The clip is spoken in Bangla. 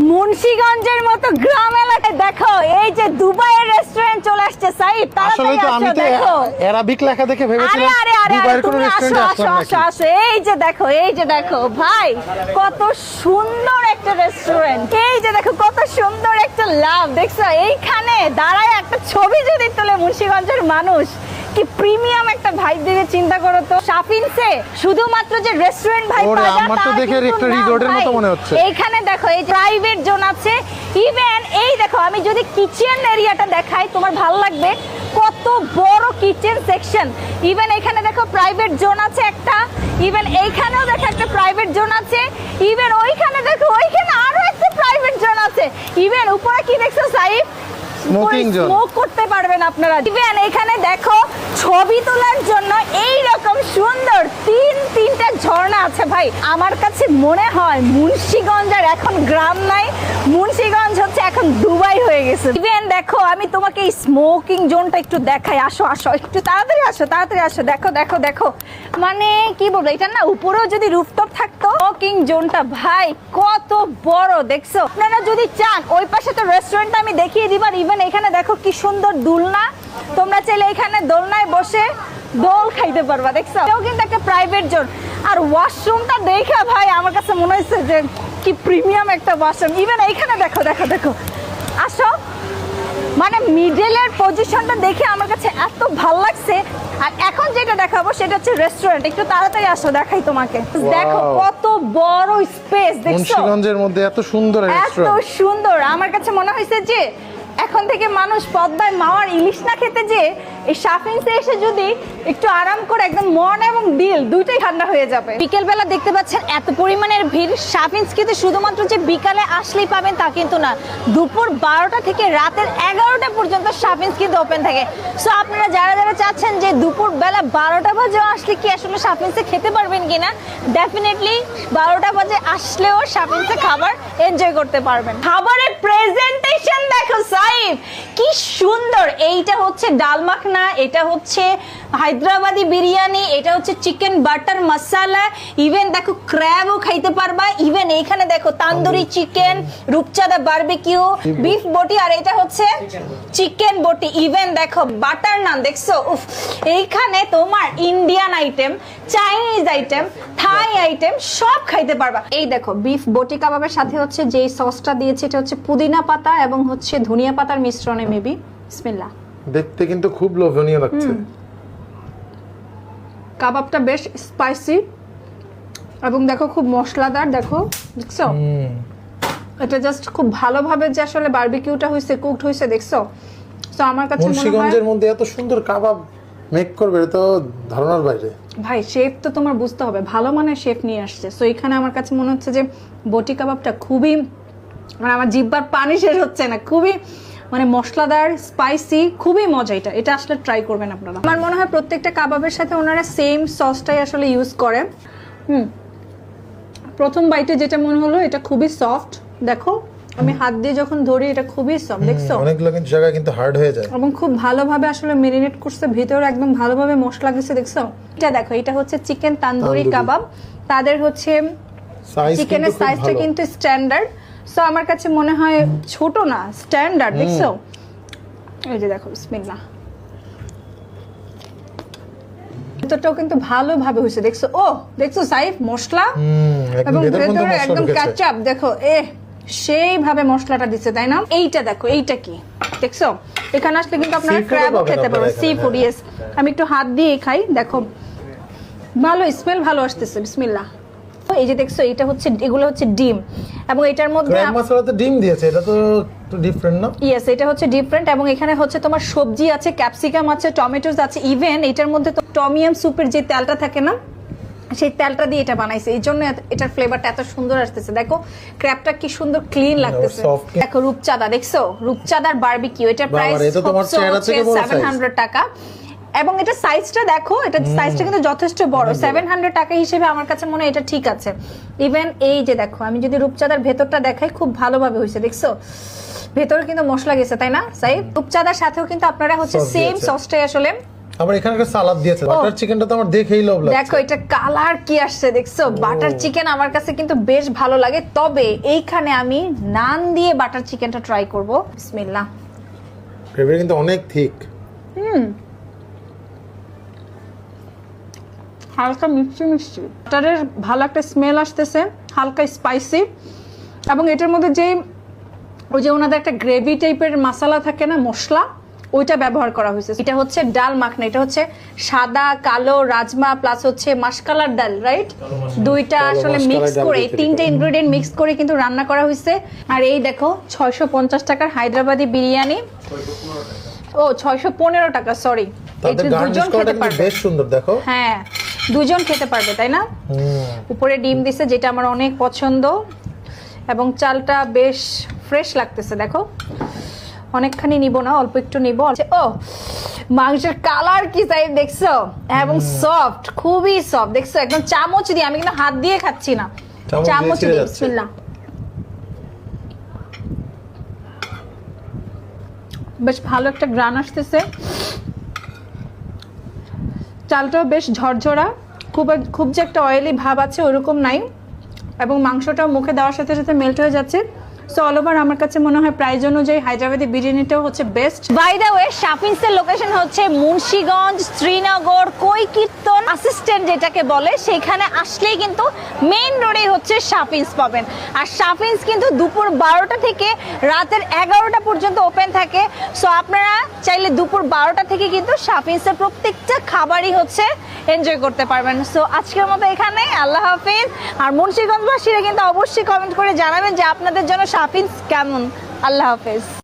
মুন্সিগঞ্জের মতো গ্রাম এলাকায় দেখো এই যে দুবাইয়ের রেস্টুরেন্ট চলে আসছে সাইদ, আসলে তো আমি তো দেখো অ্যারাবিক লেখা দেখে ভেবেছিলাম দুবাইয়ের কোনো রেস্টুরেন্টে আসলাম নাকি। আসো এই যে দেখো ভাই কত সুন্দর একটা রেস্টুরেন্ট, এই যে দেখো কত সুন্দর একটা লাভ দেখছো, এইখানে দাঁড়ায় একটা ছবি যদি তোলে মুন্সিগঞ্জের মানুষ, কি প্রিমিয়াম একটা ভাইব দিকে চিন্তা করো তো। শাফিনসে শুধুমাত্র যে রেস্টুরেন্ট ভাই ওরে পাওয়া যায় আমার তো তা দেখে কিন্তু একটা না রিসোর্টের ভাই। মতো মনে হচ্ছে। এইখানে দেখো এই প্রাইভেট জোন আছে, ইভেন এই দেখো আমি যদি কিচেন এরিয়াটা দেখাই তোমার ভালো লাগবে, কত বড় কিচেন সেকশন। ইভেন এখানে দেখো প্রাইভেট জোন আছে একটা, ইভেন এইখানেও দেখো একটা প্রাইভেট জোন আছে, ইভেন ওইখানে দেখো ওইখানে আরো একটা প্রাইভেট জোন আছে, ইভেন উপরে কি দেখছো সাইফ, স্মোকিং জোন, স্মোক করতে পারবেন আপনারা। ইভেন এখানে দেখো ছবি তোলার জন্য এই রকম সুন্দর তিনটা ঝর্ণা আছে ভাই। আমার কাছে মনে হয় মুন্সিগঞ্জ আর এখন গ্রাম নাই, মুন্সিগঞ্জ হচ্ছে এখন দুবাই হয়ে গেছে। ইভেন দেখো আমি তোমাকে এই স্মোকিং জোনটা একটু দেখাই, আসো আসো একটু তাড়াতাড়ি আসো, দেখো দেখো দেখো, মানে কি বলবো এটা না, উপরেও যদি রুফটপ থাকতো। স্মোকিং জোনটা ভাই কত বড় দেখছো, আপনারা যদি চান ওই পাশে তো রেস্টুরেন্ট আমি দেখিয়ে দিবার। ইভেন এখানে দেখো কি সুন্দর দোলনা, তোমরা চাইলে এখানে দোলনায় বসে দোল খাইতে পারবা দেখছো, এটাও কিন্তু একটা প্রাইভেট জোন। আর ওয়াশরুমটা দেখে ভাই আমার কাছে মনে হচ্ছে যে কি প্রিমিয়াম একটা ওয়াশরুম। ইভেন এইখানে দেখো দেখো দেখো, আসো, মানে মিডলের পজিশনটা দেখে আমার কাছে এত ভালো লাগছে। আর এখন যেটা দেখাবো সেটা হচ্ছে রেস্টুরেন্ট, একটু তাড়াতাড়ি আসো দেখাই তোমাকে। দেখো কত বড় স্পেস দেখছো, মুন্সিগঞ্জের মধ্যে এত সুন্দর এত রেস্টুরেন্ট। সুন্দর। আমার কাছে মনে হয়েছে যে এখন থেকে মানুষ পদ্মায় মাওয়ার ইলিশ না খেতে যে এই শাফিনসে এসে যদি একটু আরাম করে একদম মন এবং দিল দুইটাই ঠান্ডা হয়ে যাবে। বিকেল বেলা দেখতে পাচ্ছেন এত পরিমাণের ভিড়। শাফিনস কিন্তু শুধুমাত্র যে বিকালে আসলেই পাবেন তা কিন্তু না, দুপুর 12টা থেকে রাতের 11টা পর্যন্ত শাফিনস কিন্তু ওপেন থাকে। সো আপনারা যারা যারা চাচ্ছেন যে দুপুর বেলা 12টা বাজে আসলে কি আসলে শাফিনসে খেতে পারবেন কিনা, ডেফিনেটলি 12টা বাজে আসলেও শাফিনসে খাবার এনজয় করতে পারবেন। খাবারের প্রেজেন্টেশন দেখো সাইফ কি সুন্দর, এইটা হচ্ছে ডাল মাখনা, এটা হচ্ছে হায়দ্রাবাদি বিরিয়ানি, এটা হচ্ছে চিকেন বাটার মশলা, ইভেন দেখো ক্র্যাবও খাইতে পারবা, ইভেন এইখানে দেখো তান্দুরি চিকেন, রূপচাঁদা বারবিকিউ, বিফ বটি, আর এটা হচ্ছে চিকেন বটি, ইভেন দেখো বাটার নান দেখছো। উফ, এইখানে তোমার ইন্ডিয়ান আইটেম, চাইনিজ আইটেম, থাই আইটেম সব খাইতে পারবা। এই দেখো বিফ বটি কাবাবের সাথে হচ্ছে যে সসটা দিয়েছে এটা হচ্ছে পুদিনা পাতা এবং হচ্ছে ধনিয়া পাতার মিশ্রণে মেবি। বিসমিল্লাহ। দেখতে কিন্তু খুব লোভনীয় লাগছে। কাবাবটা বেশ স্পাইসি এবং দেখো খুব মশলাদার, দেখো দেখছো এটা জাস্ট খুব ভালোভাবে যে আসলে বারবিকিউটা হইছে, কুকড হইছে দেখছো। সো আমার কাছে মনে হয় মুন্সিগঞ্জের মধ্যে এত সুন্দর কাবাব মেক করবে এটা তো ধারণার বাইরে। ভাই শেফ তো তোমার বুঝতে হবে, ভালো মানের শেফ নিয়ে আসছে। সো এখানে আমার কাছে মনে হচ্ছে যে বটি কাবাবটা খুবই, মানে আমার জিহ্বার পানি শেষ হচ্ছে না, খুবই মানে মশলাদার, স্পাইসি, খুবই মজা। এটা আসলে ট্রাই করবেন আপনারা। আমার মনে হয় প্রত্যেকটা কাবাবের সাথে ওনারা সেম সসটাই আসলে ইউজ করে। প্রথম বাইটে যেটা মনে হলো এটা খুবই সফট, দেখো আমি হাত দিয়ে যখন ধরি এটা খুবই সফট দেখছো, অনেকগুলো কিন্তু জায়গায় কিন্তু হার্ড হয়ে যায় এবং খুব ভালোভাবে আসলে মেরিনেট করছে, ভিতরে একদম ভালোভাবে মশলা দিয়েছে দেখছো। এটা দেখো এটা হচ্ছে চিকেন তান্দুরি কাবাব, তাদের হচ্ছে চিকেনের সাইজটা কিন্তু স্ট্যান্ডার্ড। সো আমার কাছে মনে হয় ছোট না, স্ট্যান্ডার্ড দেখছো। এই যে দেখো বিসমিল্লাহ, ভিতরটাও কিন্তু ভালোভাবে হয়েছে দেখছো। ও দেখছো সাইফ মশলা এবং ভেতরে একদম কাঁচাপ, দেখো সেইভাবে মশলাটা দিচ্ছে তাই না। এইটা দেখো এইটা কি দেখছো, এখানে আসলে কিন্তু আপনারা ক্র্যাবও খেতে পারবেন, সি ফুড। ইয়েস, আমি একটু হাত দিয়ে খাই, দেখো ভালো স্মেল ভালো আসতেছে। বিসমিল্লাহ। এই যে দেখছো এটা হচ্ছে, এগুলো হচ্ছে ডিম এবং এটার মধ্যে ক্র্যাব মশলাতে ডিম দিয়েছে, এটা তো একটু ডিফারেন্ট না? ইয়েস, এটা হচ্ছে ডিফারেন্ট এবং এখানে হচ্ছে তোমার সবজি আছে, ক্যাপসিকাম আছে, টমেটোস আছে, ইভেন এটার মধ্যে তো টমিয়াম স্যুপের যে তেলটা থাকে না সেই তেলটা দিয়ে এটা বানাইছে, এই জন্য এটার ফ্লেভারটা এত সুন্দর আসতেছে। দেখো ক্র্যাবটা কি সুন্দর ক্লিন লাগতেছে। দেখো রূপচাঁদা দেখছো, রূপচাঁদার বারবিকিউ, এটার প্রাইস হচ্ছে 700 টাকা এবং এটা সাইজটা দেখো, এটা সাইজটা কিন্তু যথেষ্ট বড়। 700 টাকা হিসেবে আমার কাছে মনে হয় এটা ঠিক আছে। ইভেন এই যে দেখো আমি যদি রূপচাঁদার ভেতরটা দেখাই, খুব ভালোভাবে হয়েছে দেখছো, ভেতরে কিন্তু মশলা গেছে তাই না সাইফ। রূপচাঁদার সাথেও কিন্তু আপনারা হচ্ছে সেম সসটাই আসলে আবার এখানে একটা সালাদ দিয়েছে। বাটার চিকেনটা তো আমার দেখেই লোভ লাগছে। দেখো এটা কালার কি আসছে দেখছো, বাটার চিকেন আমার কাছে কিন্তু বেশ ভালো লাগে। তবে এইখানে আমি নান দিয়ে বাটার চিকেনটা ট্রাই করব। বিসমিল্লাহ। গ্রেভি কিন্তু অনেক থিক। হালকা মিষ্টি মিষ্টি, বাটারের ভালো একটা স্মেল আসতেছে, হালকা স্পাইসি। এবং এটার মধ্যে যে ওই যে ওনাদের একটা গ্রেভি টাইপের মশলা থাকে না, মশলা, ওইটা ব্যবহার করা হয়েছে। এটা হচ্ছে ডাল মাখনা, এটা হচ্ছে সাদা কালো রাজমা প্লাস হচ্ছে মাসকালার ডাল, রাইট? দুইটা আসলে মিক্স করে, তিনটা ইনগ্রেডিয়েন্ট মিক্স করে কিন্তু রান্না করা হয়েছে। আর এই দেখো 650 টাকার হায়দ্রাবাদি বিরিয়ানি। ও 615 টাকা, সরি। তাদের গার্নিশ করাটা কিন্তু বেশ সুন্দর, দেখো। হ্যাঁ, দুজন খেতে পারবে, তাই না? উপরে ডিম দিছে, যেটা আমার অনেক পছন্দ। এবং চালটা বেশ ফ্রেশ লাগতেছে, দেখো। অনেকখানি নিব না, অল্প একটু নিব। ও মাংসের কালার কি সাইজ দেখছো, এবং সফট, খুবই সফট দেখছো, একদম চামচ দিয়ে, আমি কিন্তু হাত দিয়ে খাচ্ছি না, চামচ দিয়ে। বিসমিল্লাহ। বেশ ভালো একটা গ্রান আসতেছে, চালটাও বেশ ঝরঝরা, খুব যে একটা অয়েলি ভাব আছে ওরকম নাই। এবং মাংসটাও মুখে দেওয়ার সাথে সাথে মেল্ট হয়ে যাচ্ছে। সো অল ওভার আমার কাছে মনে হয় প্রাইস অনুযায়ী হায়দ্রাবাদি বিরিয়ানিটাও হচ্ছে বেস্ট। বাই দ্য ওয়ে, শাফিন্সের লোকেশন হচ্ছে মুন্সিগঞ্জ, শ্রীনগর, কৈকীর্তন অ্যাসিস্ট্যান্ট যেটাকে বলে, সেখানে আসলেই কিন্তু মেইন রোডে হচ্ছে শাফিন্স পাবেন। আর শাফিন্স কিন্তু দুপুর 12টা থেকে রাতের 11টা পর্যন্ত ওপেন থাকে। সো আপনারা চাইলে দুপুর 12টা থেকে কিন্তু শাফিন্সের প্রত্যেকটা খাবারই হচ্ছে এনজয় করতে পারবেন। সো আজকের মতো এখানে, আল্লাহ হাফিজ। আর মুন্সিগঞ্জবাসীরা কিন্তু অবশ্যই কমেন্ট করে জানাবেন যে আপনাদের জন্য শাফিন্স কেমন। আল্লাহ হাফিজ।